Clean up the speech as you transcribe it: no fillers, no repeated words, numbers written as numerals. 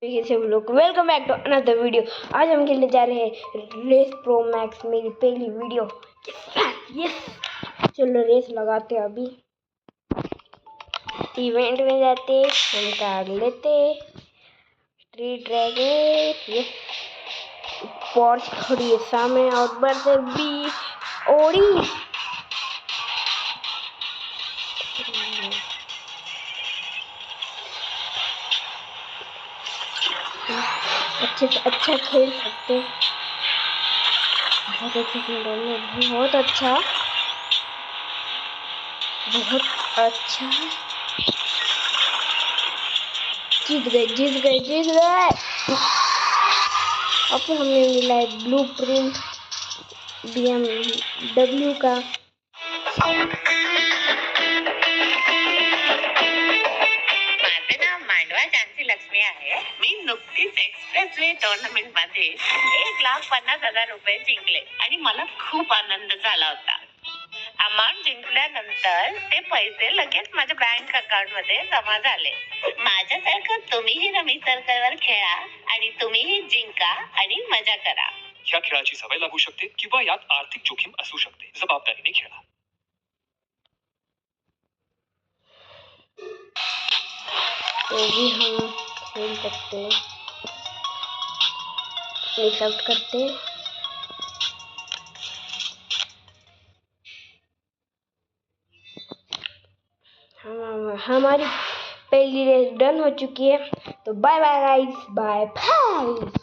देखिए सब लोग welcome back to another video. आज हम खेलने जा रहे हैं रेस प्रो मैक्स, मेरी पहली वीडियो। यस चलो रेस लगाते हैं। अभी इवेंट में जाते, हम कार लेते, ट्री ड्रैगन, यस पोर्च खड़ी है सामने और बढ़ते बी ओडी। अच्छे से अच्छा खेल सकते, बहुत अच्छा खेल रहे हैं, बहुत अच्छा बहुत अच्छा। जीत गए जीत गए जीत गए। अब हमें मिला है ब्लू प्रिंट BMW का। माझे नाव मांडवा झांसी लक्ष्मी आहे। मी नुकतीच एक्सप्रेसवे टुर्नामेंट मध्ये 1,50,000 रुपये जिंकले आणि मला खूप आनंद झाला होता। अमाउंट जिंकल्यानंतर ते पैसे लगेच माझ्या बँक अकाउंट मध्ये जमा झाले। माझ्यासारखं तुम्हीही रमी सर्कलवर खेळा आणि तुम्हीही जिंका आणि मजा करा। या खेळाची सवय लागू शकते किंवा यात आर्थिक जोखीम असू शकते। जबाबदारीने खेळा। तो भी हम खेल सकते हैं, एक्सेप्ट करते। हमारी पहली रेस डन हो चुकी है। तो bye bye guys, bye bye.